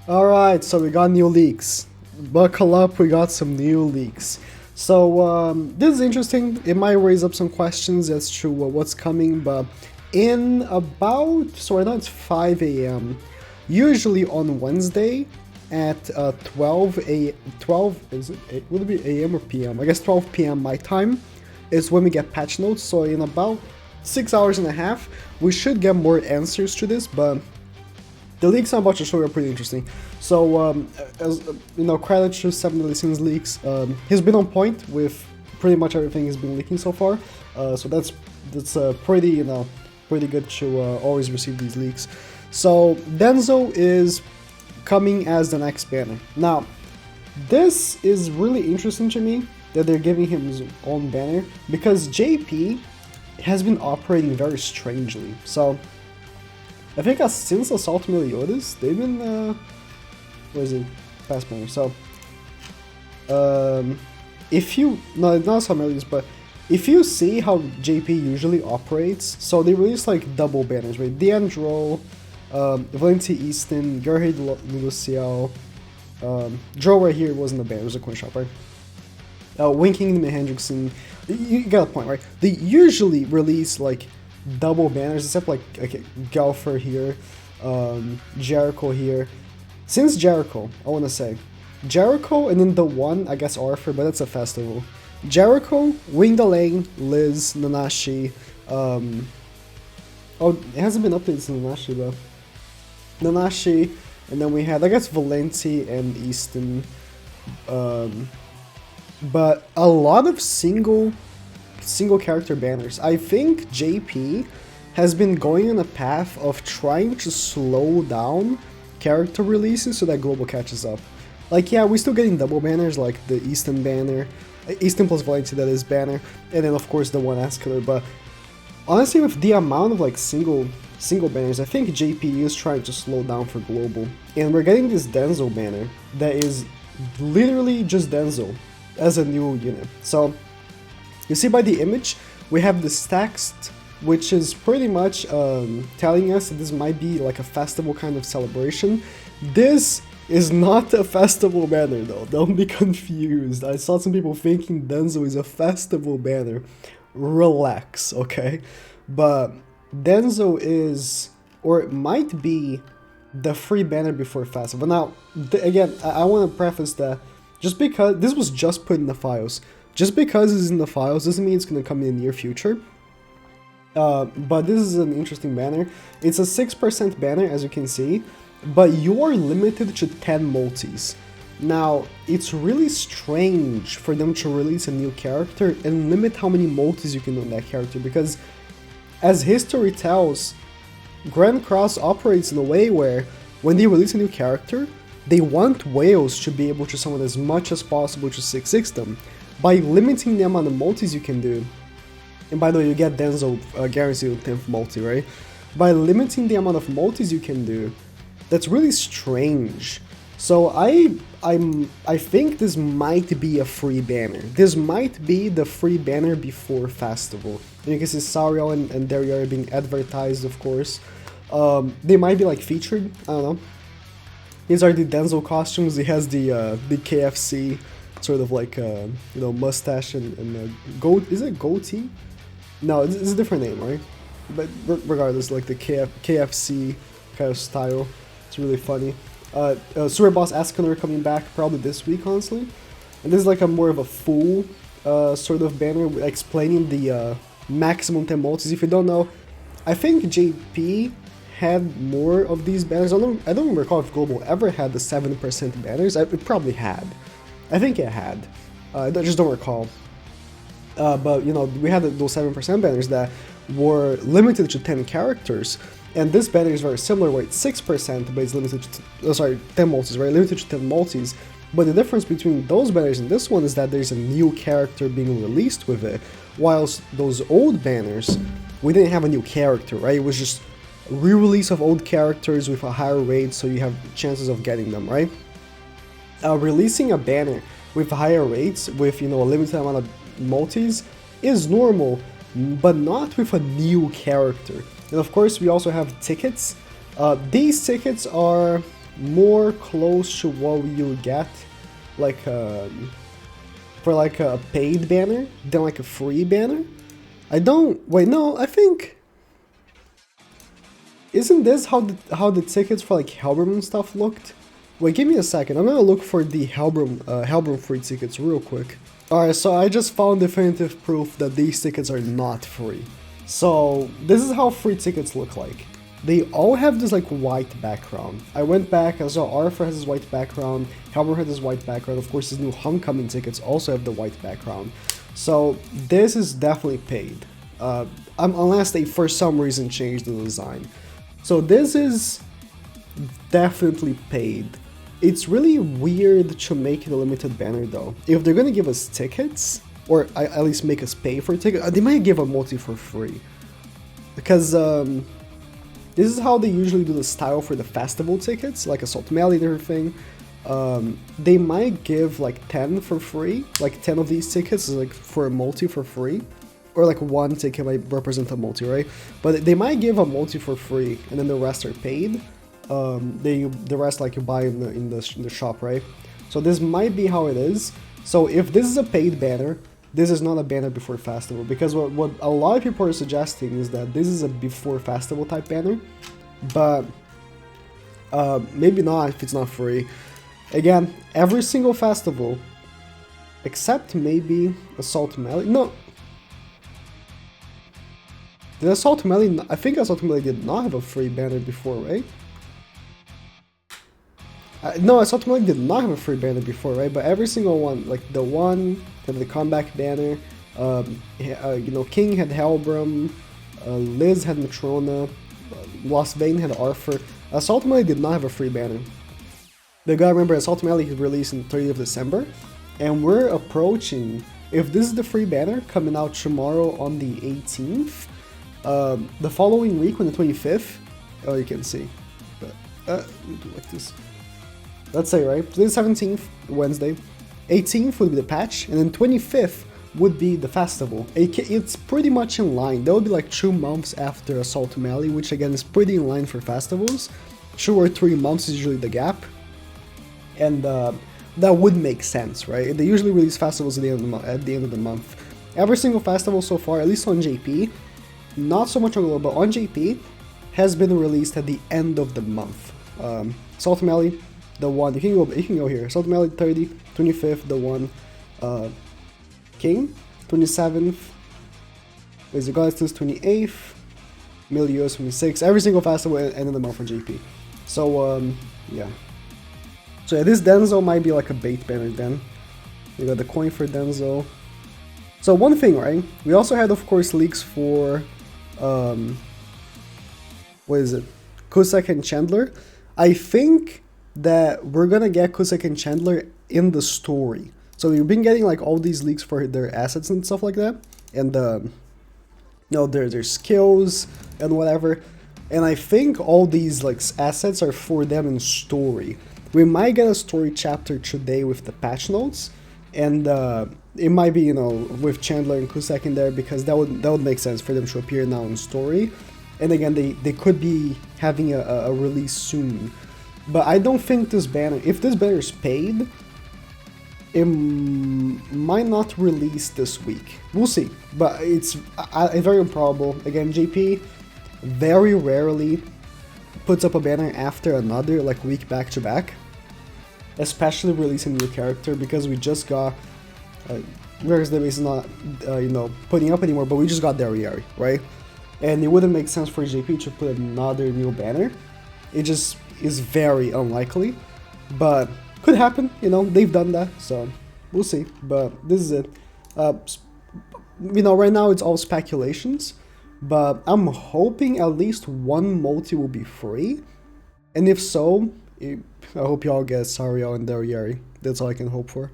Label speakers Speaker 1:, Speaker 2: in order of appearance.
Speaker 1: Alright, so we got new leaks. Buckle up, we got some new leaks. So, this is interesting. It might raise up some questions as to what's coming, but in about, so right now it's 5 a.m. Usually on Wednesday at 12, is it, would it be a.m. or p.m.? I guess 12 p.m. my time is when we get patch notes, so in about 6 hours and a half, we should get more answers to this, but the leaks I'm about to show you are pretty interesting. So, as you know, credit to 7 Listens leaks. He's been on point with pretty much everything he's been leaking so far. So that's pretty pretty good to always receive these leaks. So Denzel is coming as the next banner. Now, this is really interesting to me that they're giving him his own banner because JP has been operating very strangely. So I think since Assault Meliodas, they've been, where is it? Past banner. So, if you, no, not Assault Meliodas, but if you see how JP usually operates, so they release like double banners, right? D'Angelo, Valenti Easton, Gerhard Luciel, Joe right here wasn't a banner, it was a coin shop, right? Winking and Hendrickson, you got a point, right? They usually release like double banners, except like okay, Galfer here, Jericho here. Since Jericho, I want to say Jericho, and then the one I guess Arthur, but that's a festival. Jericho, Wing the Lane, Liz, Nanashi. Oh, it hasn't been updated since Nanashi though. Nanashi, and then we had I guess Valenti and Easton. But a lot of single character banners. I think JP has been going on a path of trying to slow down character releases so that Global catches up. Like, yeah, we're still getting double banners, like the Easton banner, Easton plus Valencia, that is banner, and then of course the one Killer. But honestly, with the amount of like single banners, I think JP is trying to slow down for Global, and we're getting this Denzel banner that is literally just Denzel as a new unit. So you see by the image, we have this text, which is pretty much telling us that this might be like a festival kind of celebration. This is not a festival banner though, don't be confused. I saw some people thinking Denzel is a festival banner. Relax, okay? But Denzel is, or it might be, the free banner before festival. Now, again, I want to preface that just because this was just put in the files, just because it's in the files doesn't mean it's going to come in the near future. But this is an interesting banner. It's a 6% banner, as you can see, but you are limited to 10 multis. Now, it's really strange for them to release a new character and limit how many multis you can do on that character, because as history tells, Grand Cross operates in a way where when they release a new character, they want whales to be able to summon as much as possible to 6-6 them. By limiting the amount of multis you can do, and by the way, you get Denzel guaranteed with 10th multi, right? By limiting the amount of multis you can do, that's really strange. So I think this might be a free banner. This might be the free banner before festival. And you can see Sariel and Dario are being advertised, of course. They might be like featured, I don't know. These are the Denzel costumes. He has the KFC sort of like mustache and goat. Is it goatee? No, it's a different name, right? But regardless, like the KFC kind of style. It's really funny. Super Boss Escanor coming back probably this week, honestly. And this is like a more of a full sort of banner explaining the maximum 10 multis. If you don't know, I think JP had more of these banners. I don't recall if Global ever had the 7% banners. It probably had. I think it had. I just don't recall. But you know, we had those 7% banners that were limited to 10 characters. And this banner is very similar, where it's 6%, but it's limited to 10 multis, right? Limited to 10 multis. But the difference between those banners and this one is that there's a new character being released with it, whilst those old banners, we didn't have a new character, right? It was just a re-release of old characters with a higher rate, so you have chances of getting them, right? Releasing a banner with higher rates, with a limited amount of multis, is normal, but not with a new character. And of course, we also have tickets. These tickets are more close to what you get, like for like a paid banner than like a free banner. I don't wait. No, I think isn't this how the tickets for like Hellbrim and stuff looked? Wait, give me a second. I'm gonna look for the Hellbrim free tickets real quick. Alright, so I just found definitive proof that these tickets are not free. So this is how free tickets look like. They all have this like white background. I went back, I saw Arthur has this white background, Hellbrim has this white background, of course his new Homecoming tickets also have the white background. So this is definitely paid, unless they for some reason change the design. So this is definitely paid. It's really weird to make it a limited banner though. If they're gonna give us tickets, or at least make us pay for a ticket, they might give a multi for free. Because this is how they usually do the style for the festival tickets, like Assault Melee and everything. They might give like 10 for free, like 10 of these tickets like for a multi for free. Or like one ticket might represent a multi, right? But they might give a multi for free, and then the rest are paid. The rest like you buy in the shop, right? So this might be how it is. So if this is a paid banner, this is not a banner before festival, because what a lot of people are suggesting is that this is a before festival type banner, but maybe not if it's not free. Again, every single festival, except maybe Assault Melee. No. Did Assault Melee, I think Assault Melee did not have a free banner before, right? No, Assault Melee did not have a free banner before, right? But every single one, like the one, then the comeback banner, you know, King had Hellbrim, Liz had Matrona, Lost Vein had Arthur. Assault Melee did not have a free banner. You gotta remember, Assault Melee is released on 30th of December, and we're approaching, if this is the free banner coming out tomorrow on the 18th, the following week on the 25th, oh, you can see, but, like this. Let's say, right, so this is 17th, Wednesday, 18th would be the patch, and then 25th would be the festival. It's pretty much in line. That would be like 2 months after Assault Melee, which again is pretty in line for festivals. 2 or 3 months is usually the gap, and that would make sense, right? They usually release festivals at the end of the month. Every single festival so far, at least on JP, not so much on Global, but on JP, has been released at the end of the month. Assault Melee, the one, you can go here. Assault Melee 30, 25th, the one. King, 27th. Laser Goddess 28th. Milios 26th. Every single festival end of the month for JP. So yeah. So yeah, this Denzel might be like a bait banner then. We got the coin for Denzel. So one thing, right? We also had, of course, leaks for what is it? Cusack and Chandler. I think that we're gonna get Cusack and Chandler in the story. So we've been getting like all these leaks for their assets and stuff like that, and you know, their skills and whatever. And I think all these like assets are for them in story. We might get a story chapter today with the patch notes, and it might be, you know, with Chandler and Cusack in there, because that would make sense for them to appear now in story. And again, they could be having a release soon. But I don't think this banner, if this banner is paid, it might not release this week. We'll see, but it's very improbable. Again, JP very rarely puts up a banner after another, like week back to back, especially releasing a new character, because we just got, Rari's Database is not, you know, putting up anymore, but we just got Derriere, right? And it wouldn't make sense for JP to put another new banner. It just is very unlikely, but could happen, you know, they've done that, so we'll see. But this is it. You know, right now it's all speculations, but I'm hoping at least one multi will be free, and if so, I hope y'all get Sariel and Derriere. That's all I can hope for.